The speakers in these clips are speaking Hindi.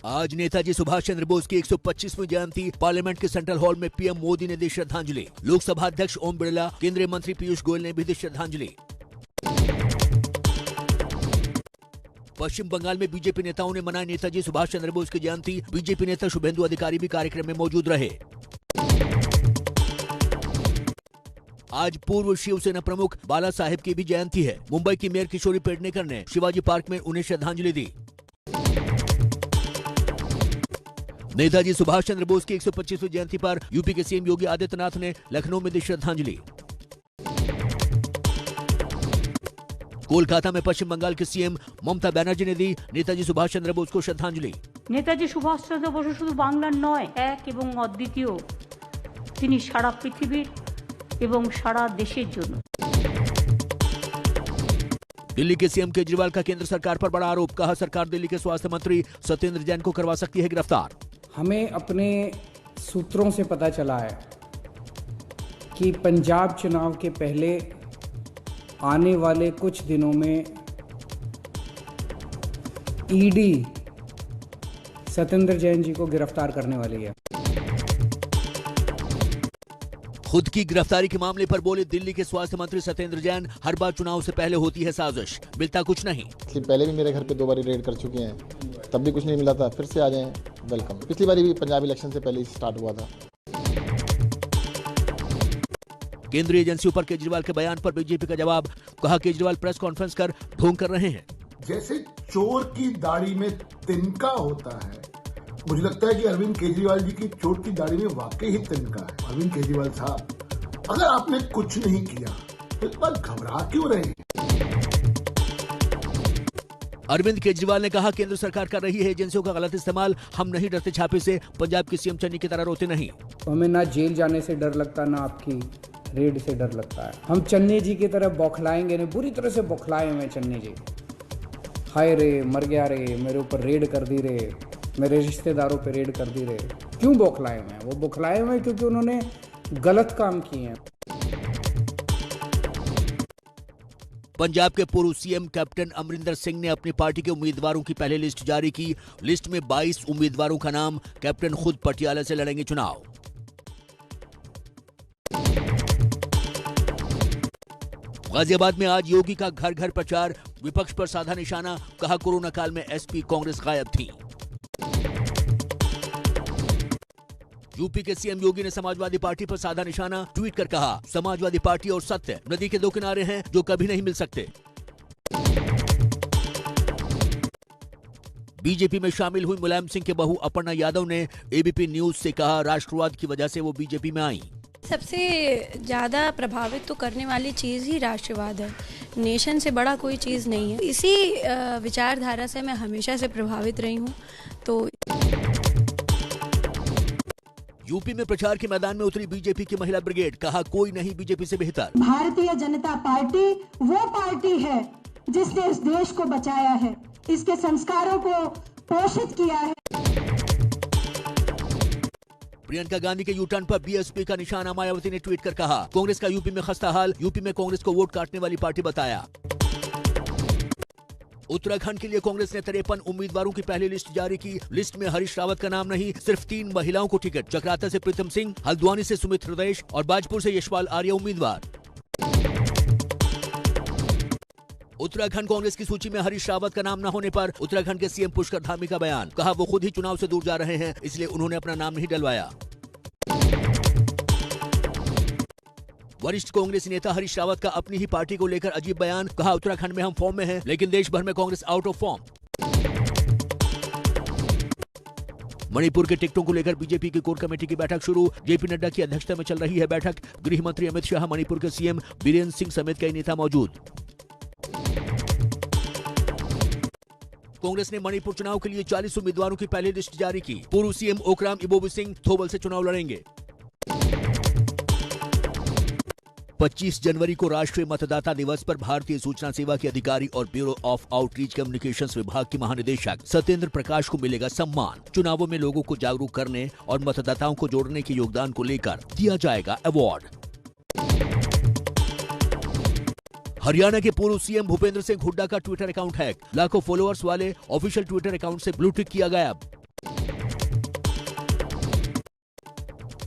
आज नेताजी सुभाष चंद्र बोस की 125वीं जयंती, पार्लियामेंट के सेंट्रल हॉल में पीएम मोदी ने दी श्रद्धांजलि। लोकसभा अध्यक्ष ओम बिरला, केंद्रीय मंत्री पीयूष गोयल ने भी दी श्रद्धांजलि। पश्चिम बंगाल में बीजेपी नेताओं ने मनाई नेताजी सुभाष चंद्र बोस की जयंती। बीजेपी नेता शुभेंदु अधिकारी भी कार्यक्रम में मौजूद रहे। आज पूर्व शिवसेना प्रमुख बाला साहेब की भी जयंती है। मुंबई की मेयर किशोरी पेडनेकर ने शिवाजी पार्क में उन्हें श्रद्धांजलि दी। नेताजी सुभाष चंद्र बोस की 125वीं जयंती पर यूपी के सीएम योगी आदित्यनाथ ने लखनऊ में दी श्रद्धांजलि। कोलकाता में पश्चिम बंगाल के सीएम ममता बनर्जी ने दी नेताजी सुभाष चंद्र बोस को श्रद्धांजलि। नेताजी सुभाष चंद्र बोस शुधु बांगलार नय, एक एवं अद्वितीय, तिनि सारा पृथिवीर एवं सारा देशेर जन्य। दिल्ली के सीएम केजरीवाल का केंद्र सरकार पर बड़ा आरोप। कहा, सरकार दिल्ली के स्वास्थ्य मंत्री सत्येंद्र जैन को करवा सकती है गिरफ्तार। हमें अपने सूत्रों से पता चला है कि पंजाब चुनाव के पहले आने वाले कुछ दिनों में ईडी सत्येंद्र जैन जी को गिरफ्तार करने वाली है। खुद की गिरफ्तारी के मामले पर बोले दिल्ली के स्वास्थ्य मंत्री सत्येंद्र जैन, हर बार चुनाव से पहले होती है साजिश, मिलता कुछ नहीं। पहले भी मेरे घर पे 2 बार रेड कर चुके हैं, तब भी कुछ नहीं मिला था, फिर से आ जाएं, वेलकम। पिछली बार भी पंजाब इलेक्शन से पहले ही स्टार्ट हुआ था। केंद्रीय एजेंसियों पर केजरीवाल के बयान पर बीजेपी का जवाब। कहा, केजरीवाल प्रेस कॉन्फ्रेंस कर ढोंग कर रहे हैं। जैसे चोर की दाढ़ी में तिनका होता है, मुझे लगता है कि अरविंद केजरीवाल जी की चोर की दाढ़ी में वाकई ही तिनका है। अरविंद केजरीवाल साहब, अगर आपने कुछ नहीं किया तो इस बार घबरा क्यों रहे हैं? अरविंद केजरीवाल ने कहा, केंद्र सरकार कर रही है एजेंसियों का गलत इस्तेमाल। हम नहीं डरते छापे से, पंजाब के सीएम चन्नी की तरह रोते नहीं। हमें ना जेल जाने से डर लगता, ना आपकी रेड से डर लगता है। हम चन्नी जी की तरह बौखलाएंगे नहीं, बुरी तरह से बौखलाए हुए चन्नी जी। हाय रे, मर गया रे, मेरे ऊपर रेड कर दी रे, मेरे रिश्तेदारों पे रेड कर दी रे। क्यों बौखलाए हुए हैं? वो बौखलाए हुए हैं क्योंकि उन्होंने गलत काम किए हैं। पंजाब के पूर्व सीएम कैप्टन अमरिंदर सिंह ने अपनी पार्टी के उम्मीदवारों की पहली लिस्ट जारी की। लिस्ट में 22 उम्मीदवारों का नाम। कैप्टन खुद पटियाला से लड़ेंगे चुनाव। गाजियाबाद में आज योगी का घर घर प्रचार। विपक्ष पर साधा निशाना। कहा, कोरोना काल में एसपी कांग्रेस गायब थी। यूपी के सीएम योगी ने समाजवादी पार्टी पर साधा निशाना। ट्वीट कर कहा, समाजवादी पार्टी और सत्य नदी के 2 किनारे हैं जो कभी नहीं मिल सकते। बीजेपी में शामिल हुई मुलायम सिंह के बहू अपर्णा यादव ने एबीपी न्यूज से कहा, राष्ट्रवाद की वजह से वो बीजेपी में आई। सबसे ज़्यादा प्रभावित तो करने वाली चीज़ ही राष्ट्रवाद है। नेशन से बड़ा कोई चीज़ नहीं है। इसी विचारधारा से मैं हमेशा से प्रभावित रही हूँ। तो यूपी में प्रचार के मैदान में उतरी बीजेपी की महिला ब्रिगेड। कहा, कोई नहीं बीजेपी से बेहतर। भारतीय जनता पार्टी वो पार्टी है जिसने इस देश को बचाया है, इसके संस्कारों को पोषित किया है। प्रियंका गांधी के यूटर्न पर बीएसपी का निशाना। मायावती ने ट्वीट कर कहा, कांग्रेस का यूपी में खस्ता हाल। यूपी में कांग्रेस को वोट काटने वाली पार्टी बताया। उत्तराखंड के लिए कांग्रेस ने 53 उम्मीदवारों की पहली लिस्ट जारी की। लिस्ट में हरीश रावत का नाम नहीं, सिर्फ 3 महिलाओं को टिकट। चक्राता से प्रीतम सिंह, हल्द्वानी से सुमित हृदय और बाजपुर से यशपाल आर्य उम्मीदवार। उत्तराखंड कांग्रेस की सूची में हरीश रावत का नाम न होने पर उत्तराखंड के सीएम पुष्कर धामी का बयान। कहा, वो खुद ही चुनाव से दूर जा रहे हैं, इसलिए उन्होंने अपना नाम नहीं डलवाया। वरिष्ठ कांग्रेसी नेता हरीश रावत का अपनी ही पार्टी को लेकर अजीब बयान। कहा, उत्तराखंड में हम फॉर्म में हैं, लेकिन देश भर में Congress out of form. Manipur के टिकटों को लेकर बीजेपी की कोर कमेटी की बैठक शुरू। जेपी नड्डा की अध्यक्षता में चल रही है बैठक। गृह मंत्री अमित शाह, मणिपुर के सीएम बीरेन्द्र सिंह समेत कई नेता मौजूद। कांग्रेस ने मणिपुर चुनाव के लिए 40 उम्मीदवारों की पहली लिस्ट जारी की। पूर्व सीएम ओकराम इबोबी सिंह थोबल से चुनाव लड़ेंगे। 25 जनवरी को राष्ट्रीय मतदाता दिवस पर भारतीय सूचना सेवा के अधिकारी और ब्यूरो ऑफ आउटरीच कम्युनिकेशंस विभाग के महानिदेशक सत्येंद्र प्रकाश को मिलेगा सम्मान। चुनावों में लोगों को जागरूक करने और मतदाताओं को जोड़ने के योगदान को लेकर दिया जाएगा अवार्ड। हरियाणा के पूर्व सीएम भूपेंद्र सिंह हुड्डा का ट्विटर अकाउंट हैक। लाखों फॉलोअर्स वाले ऑफिशियल ट्विटर अकाउंट से ब्लू टिक किया गायब।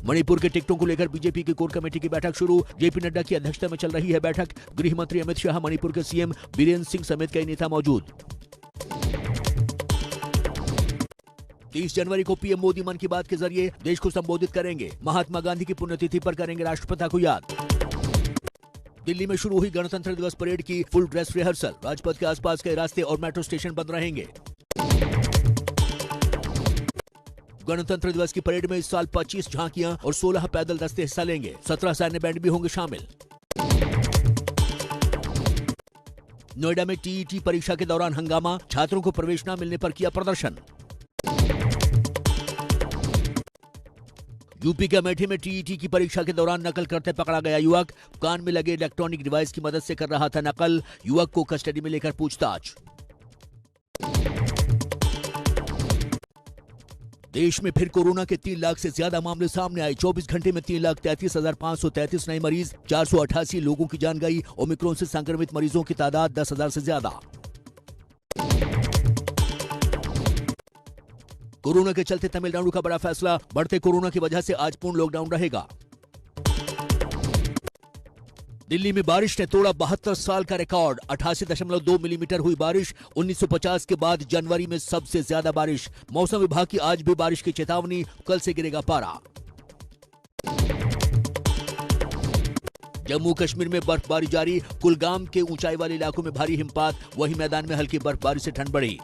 मणिपुर के टिकटों को लेकर बीजेपी की कोर कमेटी की बैठक शुरू। जेपी नड्डा की अध्यक्षता में चल रही है बैठक। गृह मंत्री अमित शाह, मणिपुर के सीएम बीरेंद्र सिंह समेत कई नेता मौजूद। 30 जनवरी को पीएम मोदी मन की बात के जरिए देश को संबोधित करेंगे। महात्मा गांधी की पुण्यतिथि पर करेंगे राष्ट्रपिता को याद। दिल्ली में शुरू हुई गणतंत्र दिवस परेड की फुल ड्रेस रिहर्सल। राजपथ के आसपास के रास्ते और मेट्रो स्टेशन बंद रहेंगे। गणतंत्र दिवस की परेड में इस साल 25 झांकियां और 16 पैदल दस्ते हिस्सा लेंगे। 17 सैन्य बैंड भी होंगे शामिल। नोएडा में टीईटी परीक्षा के दौरान हंगामा। छात्रों को प्रवेश न मिलने पर किया प्रदर्शन। यूपी के अमेठी में टीईटी की परीक्षा के दौरान नकल करते पकड़ा गया युवक। कान में लगे इलेक्ट्रॉनिक डिवाइस की मदद से कर रहा था नकल। युवक को कस्टडी में लेकर पूछताछ। देश में फिर कोरोना के 3 लाख से ज्यादा मामले सामने आए। 24 घंटे में 3,33,533 नए मरीज। 488 लोगों की जान गई। ओमिक्रॉन से संक्रमित मरीजों की तादाद 10,000 से ज्यादा। कोरोना के चलते तमिलनाडु का बड़ा फैसला। बढ़ते कोरोना की वजह से आज पूर्ण लॉकडाउन रहेगा। दिल्ली में बारिश ने तोड़ा 72 साल का रिकॉर्ड। 88.2 मिलीमीटर हुई बारिश। 1950 के बाद जनवरी में सबसे ज्यादा बारिश। मौसम विभाग की आज भी बारिश की चेतावनी। कल से गिरेगा पारा। जम्मू कश्मीर में बर्फबारी जारी। कुलगाम के ऊंचाई वाले इलाकों में भारी हिमपात। वहीं मैदान में हल्की बर्फबारी से ठंड बढ़ी।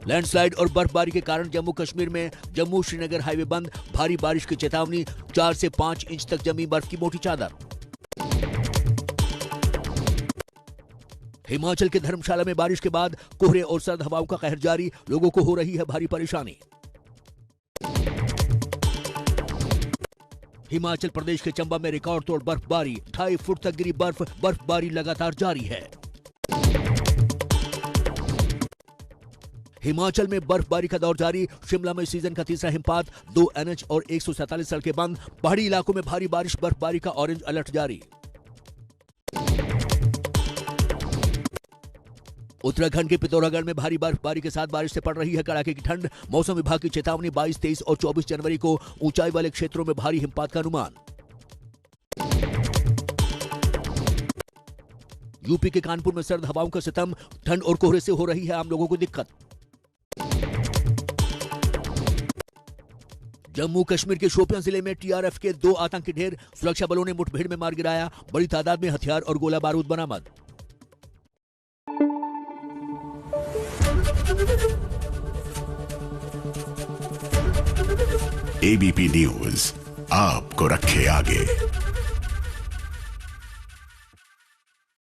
लैंडस्लाइड और बर्फबारी के कारण जम्मू कश्मीर में जम्मू श्रीनगर हाईवे बंद। भारी बारिश की चेतावनी। 4 से 5 इंच तक जमी बर्फ की मोटी चादर। हिमाचल के धर्मशाला में बारिश के बाद कोहरे और सर्द हवाओं का कहर जारी। लोगों को हो रही है भारी परेशानी। हिमाचल प्रदेश के चंबा में रिकॉर्ड तोड़ बर्फबारी। 2.5 फुट तक गिरी बर्फ। बर्फबारी लगातार जारी है। हिमाचल में बर्फबारी का दौर जारी। शिमला में सीजन का तीसरा हिमपात। 2 NH और 147 सड़कें बंद। पहाड़ी इलाकों में भारी बारिश। बर्फबारी का ऑरेंज अलर्ट जारी। उत्तराखंड के पिथौरागढ़ में भारी बर्फबारी के साथ बारिश से पड़ रही है कड़ाके की ठंड। मौसम विभाग की चेतावनी। 22, 23 और 24 जनवरी को ऊंचाई वाले क्षेत्रों में भारी हिमपात का अनुमान। यूपी के कानपुर में सर्द हवाओं का सितम। ठंड और कोहरे से हो रही है आम लोगों को दिक्कत। जम्मू कश्मीर के शोपियां जिले में टीआरएफ के 2 आतंकी ढेर। सुरक्षा बलों ने मुठभेड़ में मार गिराया। बड़ी तादाद में हथियार और गोला बारूद बरामद। एबीपी न्यूज आपको रखे आगे।